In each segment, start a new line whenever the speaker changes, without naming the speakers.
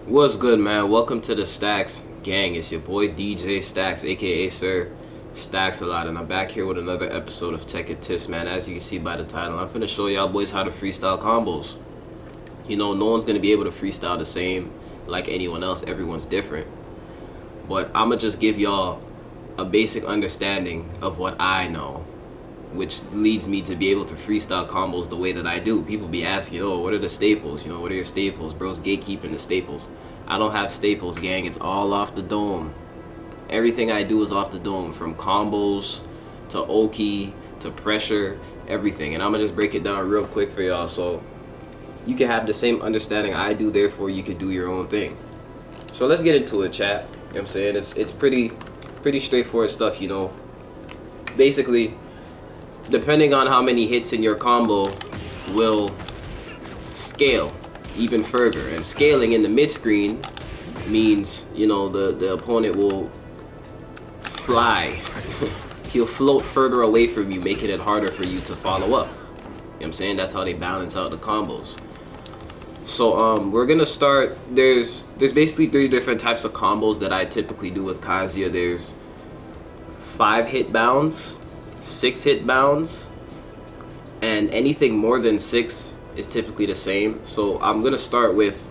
What's good, man? Welcome to the Stacks gang. It's your boy DJ Stacks, aka Sir Stacks a lot, and I'm back here with another episode of Tech and Tips, man. As you can see by the title, I'm finna show y'all boys how to freestyle combos. No one's gonna be able to freestyle the same like anyone else. Everyone's different, but I'ma just give y'all a basic understanding of what I know, which leads me to be able to freestyle combos the way that I do. People be asking, oh, what are the staples? What are your staples? Bro's gatekeeping the staples. I don't have staples, gang. It's all off the dome. Everything I do is off the dome, from combos to Oki to pressure, everything. And I'm gonna just break it down real quick for y'all so you can have the same understanding I do, therefore you could do your own thing. So let's get into it, chat. You know what I'm saying? It's pretty straightforward stuff, Basically, depending on how many hits in your combo will scale even further. And scaling in the mid screen means, the opponent will fly. He'll float further away from you, making it harder for you to follow up. You know what I'm saying? That's how they balance out the combos. So we're gonna start. There's basically three different types of combos that I typically do with Kazuya. There's 5-hit bounds, 6-hit bounds, and anything more than 6 is typically the same. So I'm gonna start with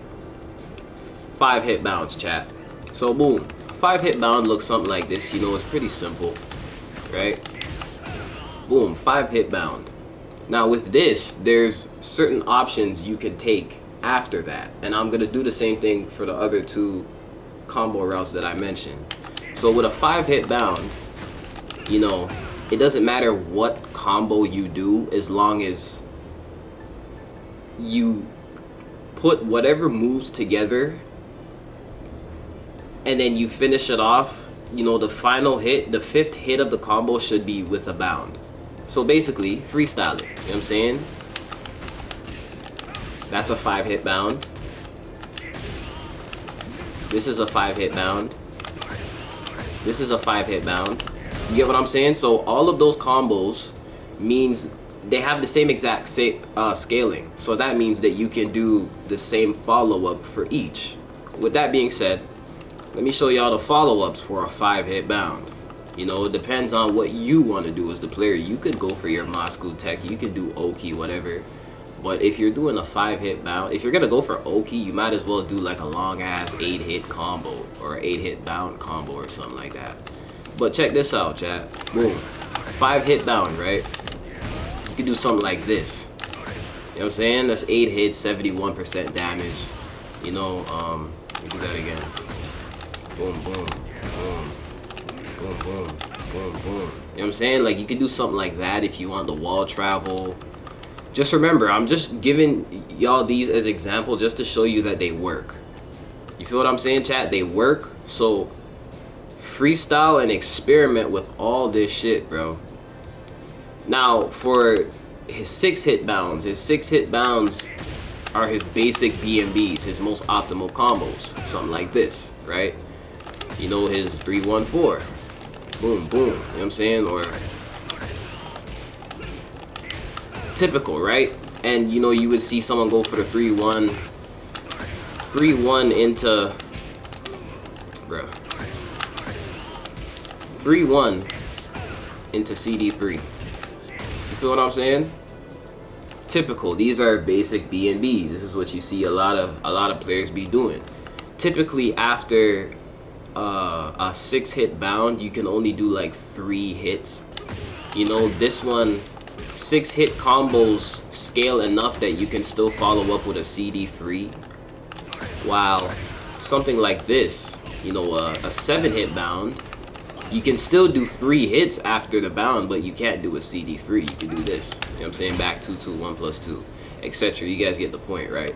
5-hit bounds, chat. So boom, 5-hit bound looks something like this. It's pretty simple, right? Boom, 5-hit bound. Now with this, there's certain options you can take after that, and I'm gonna do the same thing for the other two combo routes that I mentioned. So with a 5-hit bound, it doesn't matter what combo you do as long as you put whatever moves together and then you finish it off. The final hit, the 5th hit of the combo should be with a bound. So basically, freestyle it. You know what I'm saying? That's a 5-hit bound. This is a 5-hit bound. This is a 5-hit bound. You get what I'm saying? So all of those combos means they have the same exact scaling. So that means that you can do the same follow-up for each. With that being said, let me show y'all the follow-ups for a 5-hit bound. It depends on what you want to do as the player. You could go for your Moscow Tech, you could do Oki, whatever. But if you're doing a 5-hit bound, if you're gonna go for Oki, you might as well do like a long ass 8-hit combo or 8-hit bound combo or something like that. But check this out, chat. Boom, 5-hit bound, right? You can do something like this. You know what I'm saying? That's 8 hits, 71% damage. Let me do that again. Boom, boom, boom, boom, boom, boom, boom. You know what I'm saying? Like, you can do something like that if you want the wall travel. Just remember, I'm just giving y'all these as example just to show you that they work. You feel what I'm saying, chat? They work. So freestyle and experiment with all this shit, bro. Now for his 6-hit bounds, are his basic BMBs, his most optimal combos. Something like this, right? His 3-1-4. Boom, boom. You know what I'm saying? Or typical, right? And you would see someone go for the 3-1 into 3-1 into CD3. You feel what I'm saying? Typical. These are basic B&Bs. This is what you see a lot of players be doing. Typically after a 6-hit bound, you can only do like 3 hits. This one, 6-hit combos scale enough that you can still follow up with a CD3, while something like this, a 7-hit bound, you can still do 3 hits after the bound, but you can't do a CD3. You can do this. You know what I'm saying? Back 2-2, 1+2, etc. You guys get the point, right?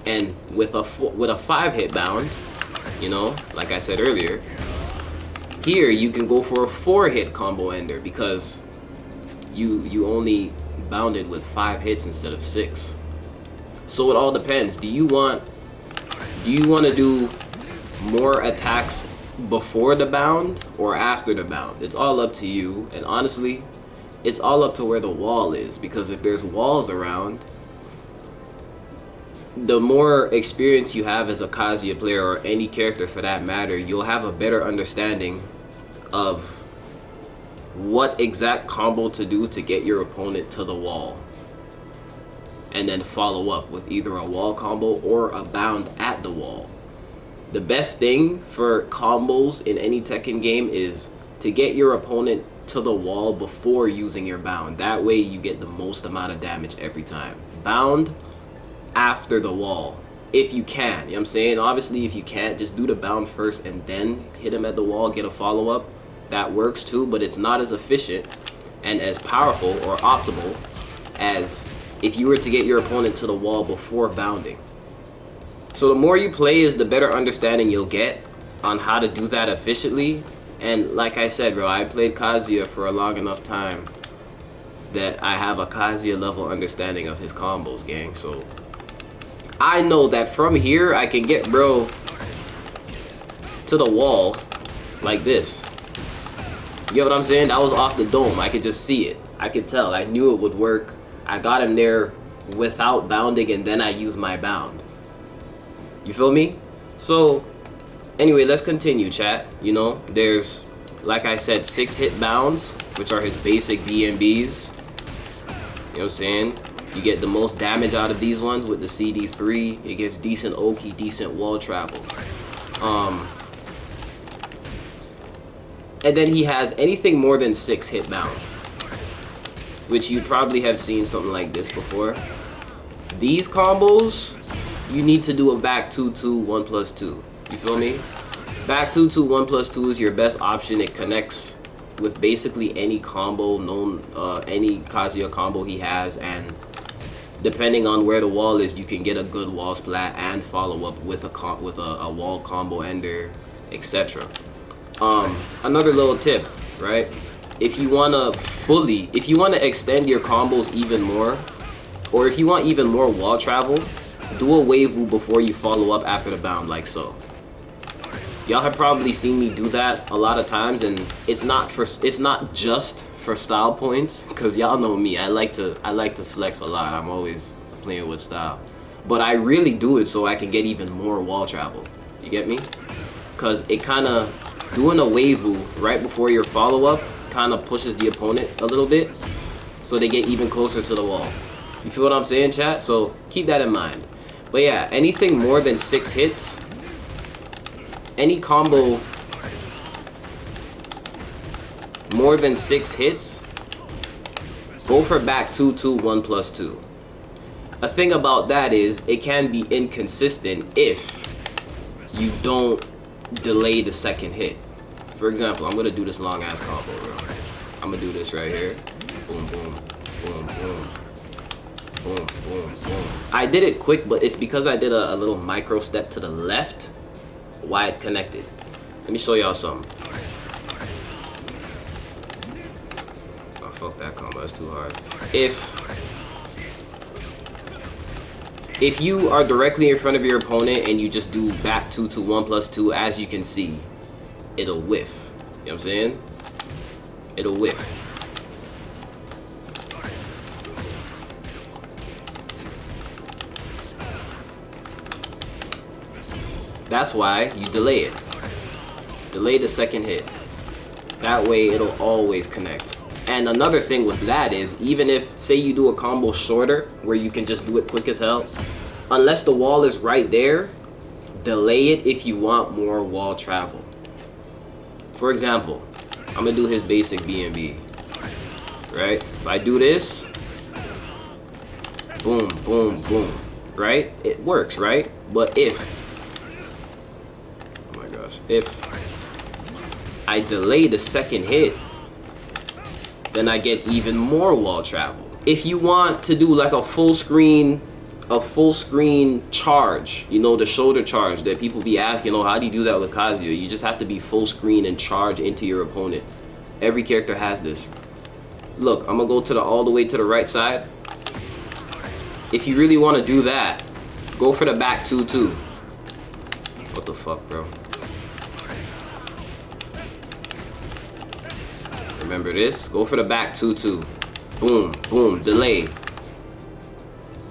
And with a 5-hit bound, like I said earlier, here you can go for a 4-hit combo ender because you only bounded with 5 hits instead of 6. So it all depends. Do you want to do more attacks before the bound or after the bound? It's all up to you, and honestly, it's all up to where the wall is, because if there's walls around, the more experience you have as a Kazuya player, or any character for that matter, you'll have a better understanding of what exact combo to do to get your opponent to the wall, and then follow up with either a wall combo or a bound at the wall. The best thing for combos in any Tekken game is to get your opponent to the wall before using your bound. That way you get the most amount of damage every time. Bound after the wall, if you can. You know what I'm saying? Obviously, if you can't, just do the bound first and then hit him at the wall, get a follow-up. That works too, but it's not as efficient and as powerful or optimal as if you were to get your opponent to the wall before bounding. So the more you play is the better understanding you'll get on how to do that efficiently. And like I said, bro, I played Kazuya for a long enough time that I have a Kazuya level understanding of his combos, gang. So I know that from here I can get bro to the wall like this. You get what I'm saying? That was off the dome. I could just see it. I could tell. I knew it would work. I got him there without bounding, and then I used my bound. You feel me? So anyway, let's continue, chat. You know, there's, like I said, 6 hit bounds, which are his basic BMBs. You know what I'm saying? You get the most damage out of these ones with the CD3. It gives decent Oki, decent wall travel. And then he has anything more than 6 hit bounds, which you probably have seen something like this before. These combos, you need to do a back 2-2, 1+2. You feel me? Back 2-2, 1+2 is your best option. It connects with basically any combo known, any Kazuya combo he has, and depending on where the wall is, you can get a good wall splat and follow up with a wall combo ender, etc. Another little tip, right? If you wanna extend your combos even more, or if you want even more wall travel, do a wave woo before you follow up after the bound, like so. Y'all have probably seen me do that a lot of times, and it's not just for style points, because y'all know me. I like to flex a lot. I'm always playing with style, but I really do it so I can get even more wall travel. You get me? Because it kind of, doing a wave woo right before your follow up kind of pushes the opponent a little bit, so they get even closer to the wall. You feel what I'm saying, chat? So keep that in mind. But yeah, anything more than 6 hits, any combo more than 6 hits, go for back 2-2, 1+2. A thing about that is it can be inconsistent if you don't delay the second hit. For example, I'm gonna do this long ass combo, bro. I'm gonna do this right here. Boom, boom, boom, boom. Boom, boom, boom. I did it quick, but it's because I did a little micro step to the left, why it connected. Let me show y'all something. Oh, fuck that combo, that's too hard. If you are directly in front of your opponent and you just do back 2-2, 1+2, as you can see, it'll whiff. You know what I'm saying? It'll whiff. That's why you delay it. Delay the second hit. That way it'll always connect. And another thing with that is, even if, say you do a combo shorter, where you can just do it quick as hell, unless the wall is right there, delay it if you want more wall travel. For example, I'm gonna do his basic BMB. Right? If I do this, boom, boom, boom, right? It works, right? But if I delay the second hit, then I get even more wall travel. If you want to do like a full screen charge, you know, the shoulder charge that people be asking, oh, how do you do that with Kazuya? You just have to be full screen and charge into your opponent. Every character has this. Look, I'm gonna go to all the way to the right side. If you really want to do that, go for the back 2-2. What the fuck, bro? Remember this? Go for the back 2-2. Boom, boom, delay.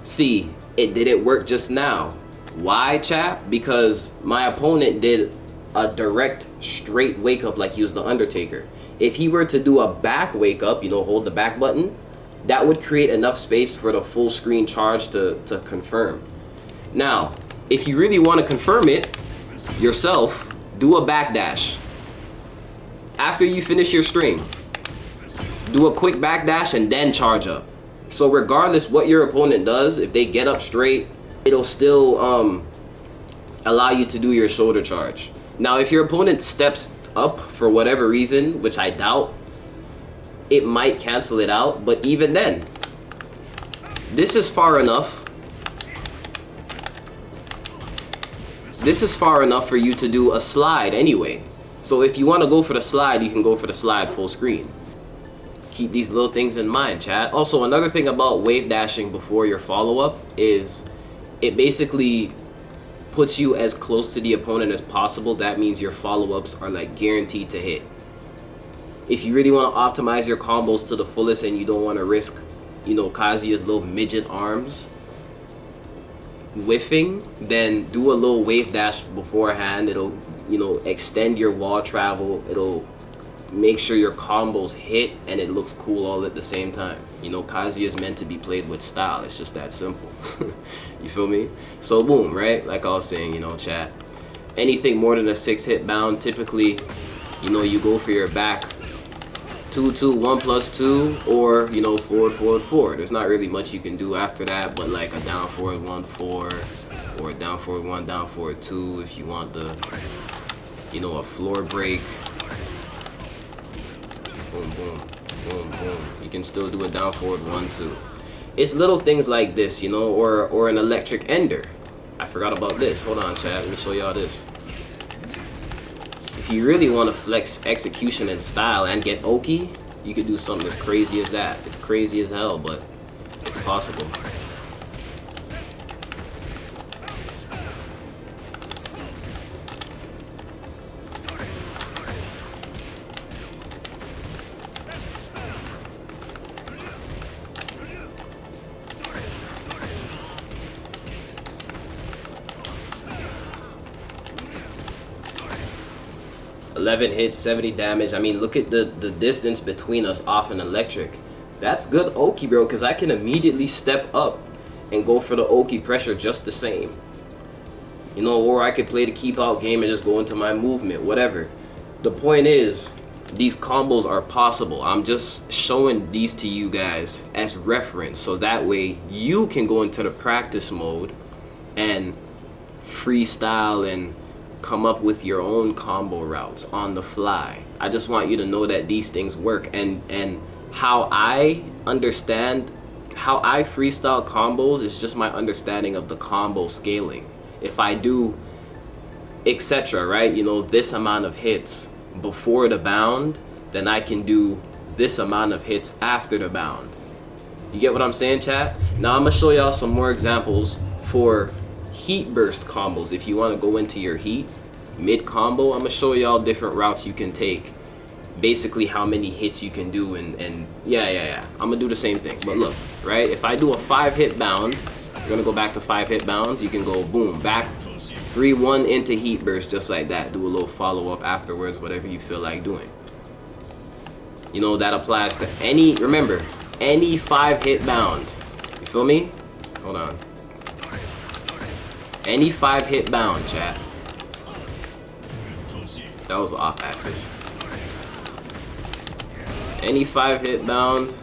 See, It didn't work just now. Why, chat? Because my opponent did a direct straight wake up like he was the Undertaker. If he were to do a back wake up, you know, hold the back button, that would create enough space for the full screen charge to confirm. Now, if you really want to confirm it yourself, do a backdash. After you finish your string, do a quick backdash and then charge up. So regardless what your opponent does, if they get up straight, it'll still allow you to do your shoulder charge. Now, if your opponent steps up for whatever reason, which I doubt, it might cancel it out. But even then, this is far enough. This is far enough for you to do a slide anyway. So if you want to go for the slide, you can go for the slide full screen. Keep these little things in mind, chat. Also, another thing about wave dashing before your follow-up is it basically puts you as close to the opponent as possible. That means your follow-ups are like guaranteed to hit. If you really want to optimize your combos to the fullest and you don't want to risk, you know, Kazuya's little midget arms whiffing, then do a little wave dash beforehand. It'll, you know, extend your wall travel. It'll make sure your combos hit and it looks cool all at the same time. You know, Kazuya is meant to be played with style. It's just that simple. You feel me? So boom, right? Like I was saying, you know, chat, anything more than a 6-hit bound, typically, you know, you go for your back 2-2, 1+2, or, you know, forward, forward, forward. There's not really much you can do after that, but like a down forward 1-4, or a down forward 1, down forward 2 if you want the, you know, a floor break. Boom, boom, boom, boom. You can still do a down forward 1-2. It's little things like this, you know, or an electric ender. I forgot about this. Hold on, chat. Let me show y'all this. If you really want to flex execution and style and get Oki, you could do something as crazy as that. It's crazy as hell, but it's possible. $11 hits, 70 damage. I mean, look at the distance between us off an electric. That's good Oki, bro, because I can immediately step up and go for the Oki pressure just the same. You know, or I could play the keep out game and just go into my movement, whatever. The point is, these combos are possible. I'm just showing these to you guys as reference, so that way you can go into the practice mode and freestyle and come up with your own combo routes on the fly. I just want you to know that these things work, and how I understand, how I freestyle combos is just my understanding of the combo scaling. If I do etc, right, you know, this amount of hits before the bound, then I can do this amount of hits after the bound. You get what I'm saying, chat? Now I'm gonna show y'all some more examples for heat burst combos. If you want to go into your heat mid combo, I'm gonna show y'all different routes you can take, basically how many hits you can do, and yeah, I'm gonna do the same thing. But look, right, if I do a 5-hit bound, you're gonna go back to 5-hit bounds, you can go boom, back 3-1 into heat burst, just like that. Do a little follow-up afterwards, whatever you feel like doing. You know, that applies to any, remember, any 5-hit bound. You feel me? Hold on. Any 5-hit bound, chat. That was off axis. Any 5-hit bound,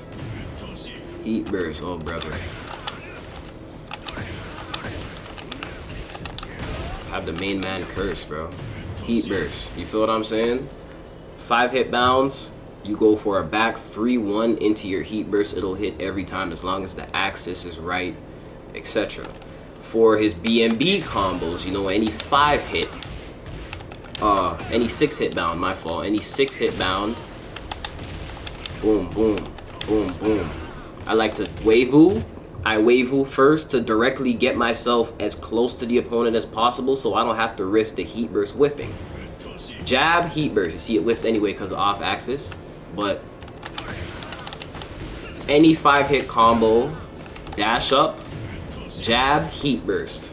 heat burst, oh brother. Have the main man curse, bro. Heat burst, you feel what I'm saying? 5-hit bounds, you go for a back 3-1 into your heat burst. It'll hit every time as long as the axis is right, etc. For his BMB combos, you know, any 5-hit, any 6-hit bound, my fault, any 6-hit bound, boom, boom, boom, boom. I like to waivu. I waivu first to directly get myself as close to the opponent as possible so I don't have to risk the heat burst whiffing. Jab, heat burst. You see it whiffed anyway because of off axis. But any 5-hit combo, dash up, Jab, heat burst.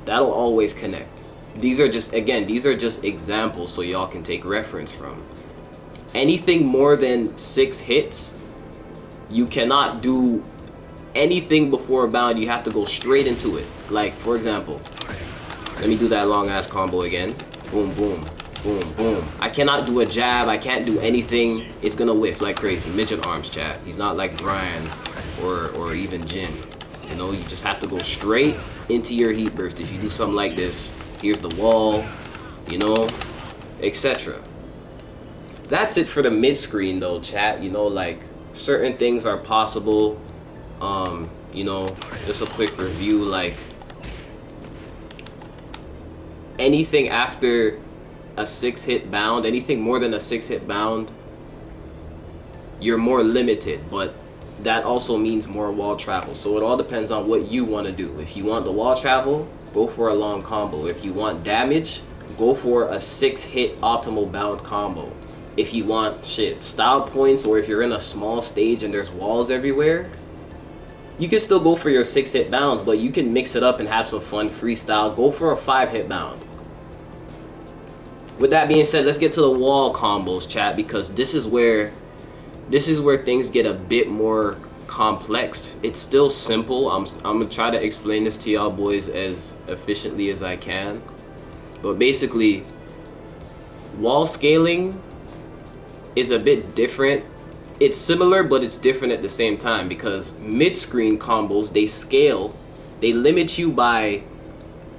That'll always connect. These are just, again, these are just examples so y'all can take reference from. Anything more than 6 hits, you cannot do anything before a bound. You have to go straight into it. Like, for example, let me do that long ass combo again. Boom, boom, boom, boom. I cannot do a jab. I can't do anything. It's gonna whiff like crazy. Midget arms, chat. He's not like Brian or even Jin. You know, you just have to go straight into your heat burst. If you do something like this, here's the wall, you know, etc. That's it for the mid screen though, chat. You know, like, certain things are possible. You know, just a quick review, like, anything after a 6-hit bound, anything more than a 6-hit bound, you're more limited, but that also means more wall travel. So it all depends on what you want to do. If you want the wall travel, go for a long combo. If you want damage, go for a 6-hit optimal bound combo. If you want style points, or if you're in a small stage and there's walls everywhere, you can still go for your 6-hit bounds, but you can mix it up and have some fun freestyle. Go for a 5-hit bound. With that being said, let's get to the wall combos, chat, because this is where things get a bit more complex. It's still simple. I'm gonna try to explain this to y'all boys as efficiently as I can. But basically, wall scaling is a bit different. It's similar, but it's different at the same time, because mid-screen combos, they scale. They limit you by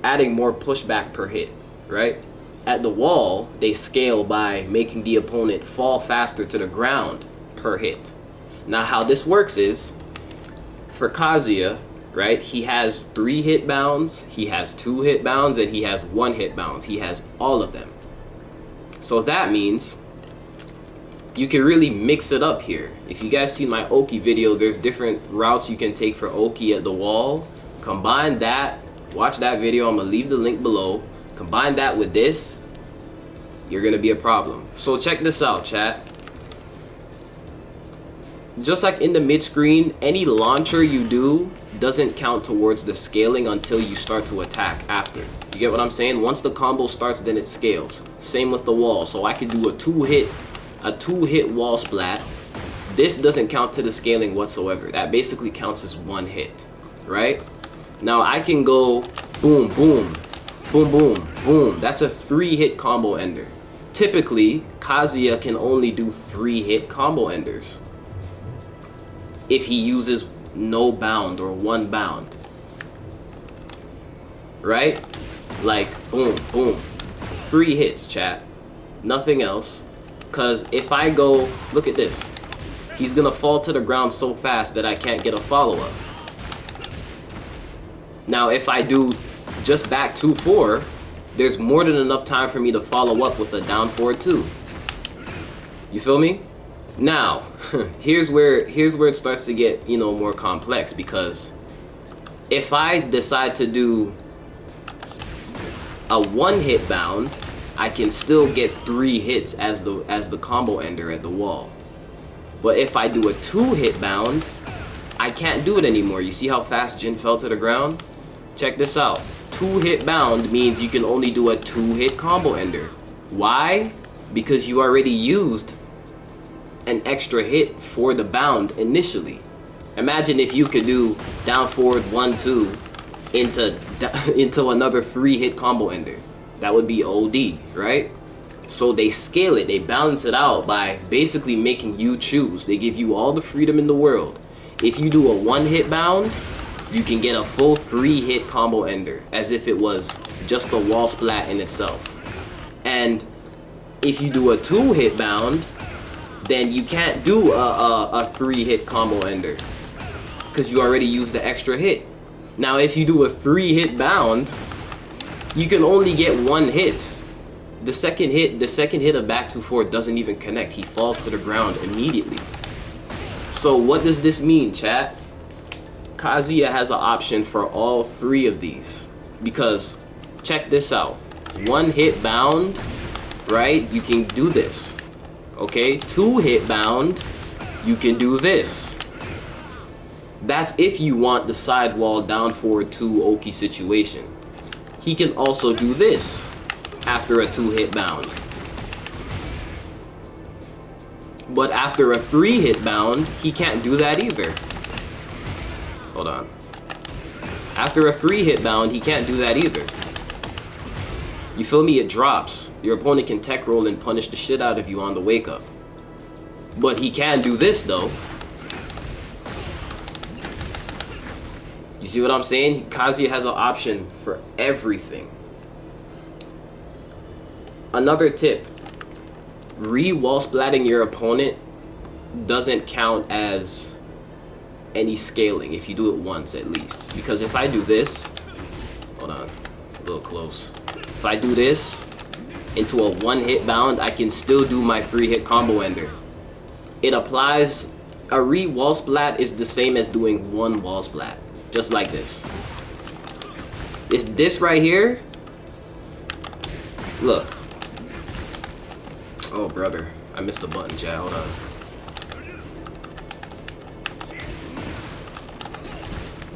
adding more pushback per hit, right? At the wall, they scale by making the opponent fall faster to the ground per hit. Now, how this works is, for Kazuya, right, he has 3-hit bounds, he has 2-hit bounds, and he has 1-hit bounds. He has all of them. So that means you can really mix it up here. If you guys see my Oki video, there's different routes you can take for Oki at the wall. Combine that, watch that video, I'm gonna leave the link below. Combine that with this, you're gonna be a problem. So check this out, chat. Just like in the mid screen, any launcher you do doesn't count towards the scaling until you start to attack after. You get what I'm saying? Once the combo starts, then it scales. Same with the wall. So I can do a two-hit wall splat. This doesn't count to the scaling whatsoever. That basically counts as 1 hit, right? Now I can go boom, boom, boom, boom, boom. That's a 3-hit combo ender. Typically, Kazuya can only do 3-hit combo enders if he uses no bound or 1 bound, right? Like, boom, boom. 3 hits, chat. Nothing else. Because if I go, look at this. He's going to fall to the ground so fast that I can't get a follow-up. Now, if I do just back 2-4, there's more than enough time for me to follow up with a down 4-2. You feel me? Now, here's where it starts to get, you know, more complex, because if I decide to do a 1-hit bound, I can still get 3 hits as the combo ender at the wall. But if I do a 2-hit bound, I can't do it anymore. You see how fast Jin fell to the ground? Check this out. 2-hit bound means you can only do a 2-hit combo ender. Why? Because you already used an extra hit for the bound initially. Imagine if you could do down forward 1-2 into another 3-hit combo ender. That would be OD, right? So they scale it, they balance it out by basically making you choose. They give you all the freedom in the world. If you do a 1-hit bound, you can get a full 3-hit combo ender, as if it was just a wall splat in itself. And if you do a 2-hit bound, then you can't do a 3-hit combo ender, because you already used the extra hit. Now if you do a 3-hit bound, you can only get 1 hit. The second hit of back 2-4 doesn't even connect. He falls to the ground immediately. So what does this mean, chat? Kazuya has an option for all 3 of these, because check this out. 1-hit bound, right? You can do this. Okay, 2-hit bound, you can do this. That's if you want the sidewall down forward 2 Oki situation. He can also do this after a 2-hit bound. But after a 3-hit bound, he can't do that either. Hold on. After a 3-hit bound, he can't do that either. You feel me? It drops. Your opponent can tech roll and punish the shit out of you on the wake up. But he can do this though. You see what I'm saying? Kazuya has an option for everything. Another tip. Wall splatting your opponent doesn't count as any scaling if you do it once at least. Because if I do this, hold on, a little close. If I do this into a 1-hit bound, I can still do my 3-hit combo ender. It applies, a wall splat is the same as doing 1 wall splat. Just like this. It's this right here. Look. Oh, brother. I missed the button, chat. Hold on.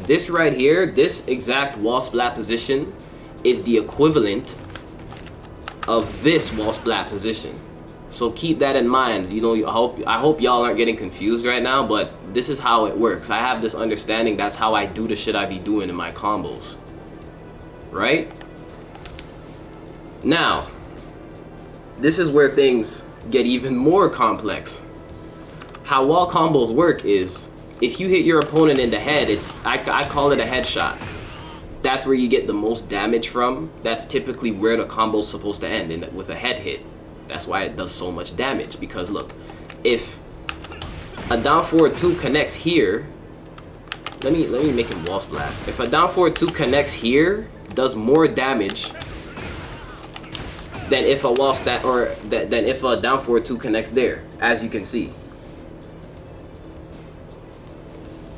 This right here, this exact wall splat position is the equivalent of this wall splat position. So keep that in mind. You know, I hope y'all aren't getting confused right now, but this is how it works. I have this understanding. That's how I do the shit I be doing in my combos. Right? Now, this is where things get even more complex. How wall combos work is, if you hit your opponent in the head, I call it a headshot. That's where you get the most damage from. That's typically where the combo's supposed to end, with a head hit. That's why it does so much damage. Because look, if a down forward 2 connects here, let me make him wall splat. If a down forward 2 connects here, does more damage than if a wall stat or than if a down forward 2 connects there, as you can see.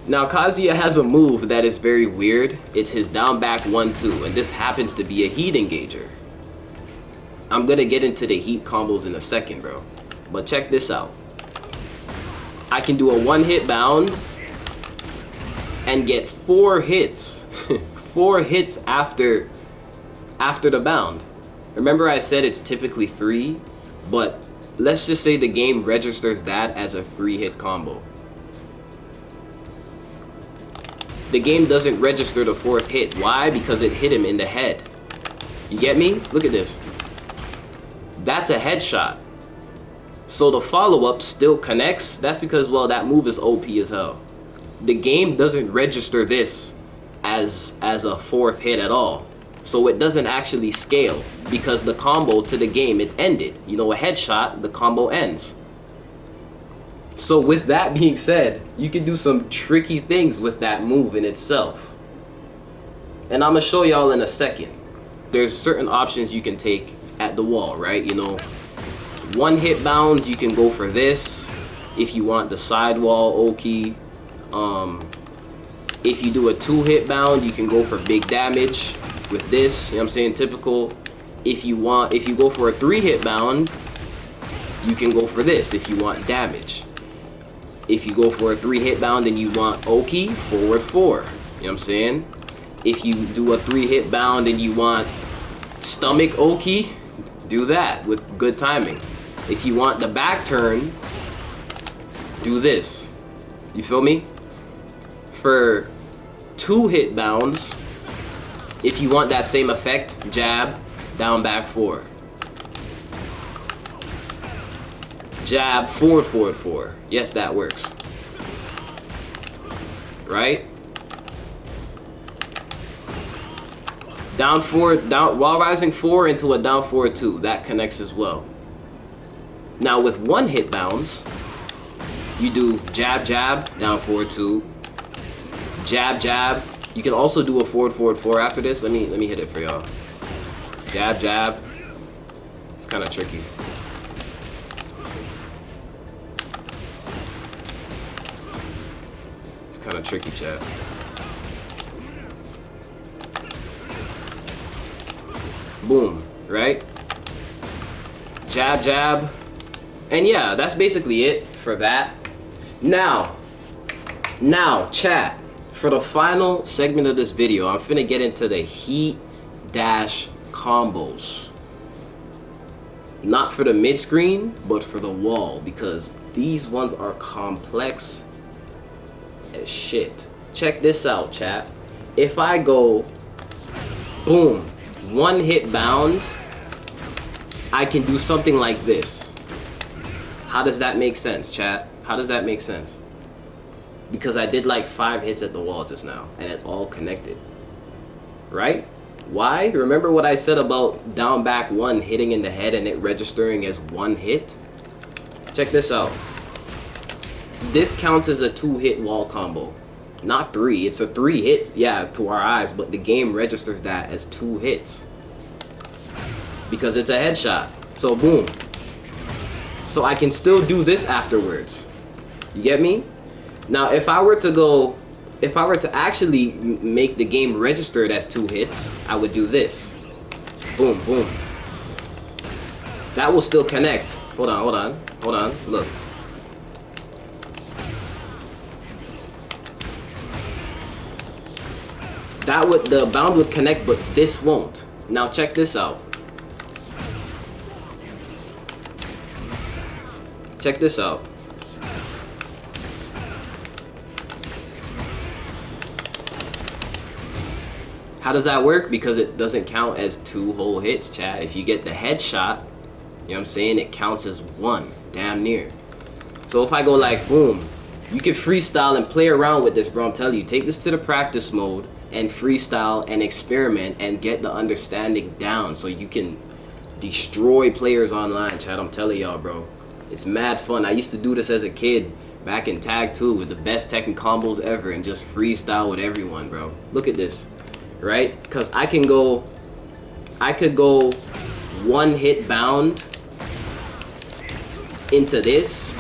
Now Kazuya has a move that is very weird. It's his down back 1-2, and this happens to be a heat engager. I'm gonna get into the heat combos in a second, bro. But check this out. I can do a 1-hit bound and get 4 hits. 4 hits after the bound. Remember I said it's typically 3, but let's just say the game registers that as a 3-hit combo. The game doesn't register the 4th hit. Why? Because it hit him in the head. You get me? Look at this. That's a headshot. So the follow-up still connects. That's because, well, that move is OP as hell. The game doesn't register this as a 4th hit at all. So it doesn't actually scale, because the combo to the game, it ended. You know, a headshot, the combo ends. So with that being said, you can do some tricky things with that move in itself. And I'm gonna show y'all in a second. There's certain options you can take at the wall, right? You know, 1-hit bounds, you can go for this if you want the sidewall Oki. If you do a 2-hit bound, you can go for big damage with this, you know what I'm saying, typical. If you go for a 3-hit bound, you can go for this if you want damage. If you go for a 3-hit bound and you want Oki, forward 4, you know what I'm saying? If you do a 3-hit bound and you want stomach Oki, do that with good timing. If you want the back turn, do this. You feel me? For 2-hit bounds, if you want that same effect, jab, down back 4. Jab, forward, forward, 4. Yes, that works. Right? Down 4, while rising 4 into a down forward 2. That connects as well. Now with 1-hit bounds, you do jab, jab, down forward 2. Jab, jab. You can also do a forward, forward 4 after this. Let me hit it for y'all. Jab, jab. It's kind of tricky. It's kind of tricky, chat. Boom, right? Jab, jab. And yeah, that's basically it for that. Now, Now, chat, for the final segment of this video, I'm finna get into the heat dash combos. Not for the mid screen, but for the wall, because these ones are complex as shit. Check this out, chat. If I go boom, one hit bound, I can do something like this. How does that make sense, chat? How does that make sense? Because I did like 5 hits at the wall just now, and it all connected. Right? Why? Remember what I said about down back 1 hitting in the head and it registering as 1 hit? Check this out. This counts as a 2-hit wall combo. Not 3. It's a 3-hit, yeah, to our eyes, but the game registers that as 2 hits. Because it's a headshot. So boom. So I can still do this afterwards. You get me? Now, if I were to actually make the game register it as 2 hits, I would do this. Boom, boom. That will still connect. Hold on. Look. The bound would connect, but this won't. Now check this out. Check this out. How does that work? Because it doesn't count as 2 whole hits, chat. If you get the headshot, you know what I'm saying, it counts as 1, damn near. So if I go like boom, you can freestyle and play around with this, bro. I'm telling you, take this to the practice mode and freestyle and experiment and get the understanding down so you can destroy players online, chat. I'm telling y'all, bro. It's mad fun. I used to do this as a kid back in Tag 2 with the best Tekken combos ever and just freestyle with everyone, bro. Look at this. Right? Because I could go 1 hit bound into this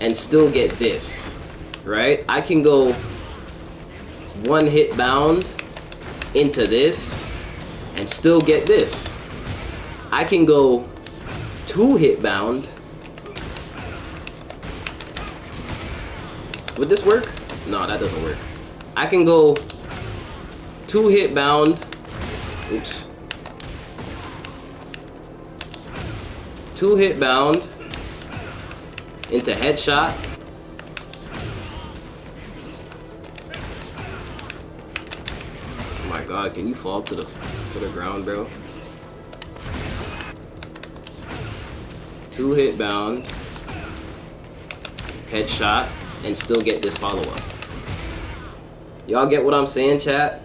and still get this. Right? I can go 1 hit bound into this and still get this. I can go 2 hit bound. Would this work? No, that doesn't work. I can go 2 hit bound. Oops. 2 hit bound into headshot. Oh my god, can you fall to the ground, bro? 2 hit bound, headshot, and still get this follow-up. Y'all get what I'm saying, chat?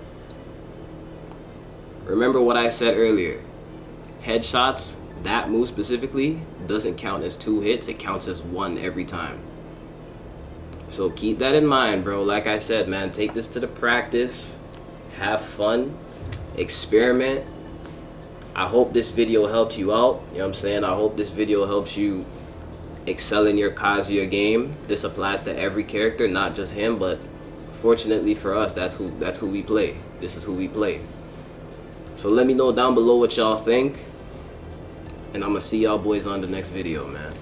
Remember what I said earlier. Headshots, that move specifically, doesn't count as 2 hits. It counts as 1 every time. So keep that in mind, bro. Like I said, man, take this to the practice. Have fun. Experiment. I hope this video helped you out. You know what I'm saying? I hope this video helps you excel in your Kazuya game. This applies to every character, not just him, but fortunately for us, that's who we play. This is who we play. So let me know down below what y'all think. And I'm gonna see y'all boys on the next video, man.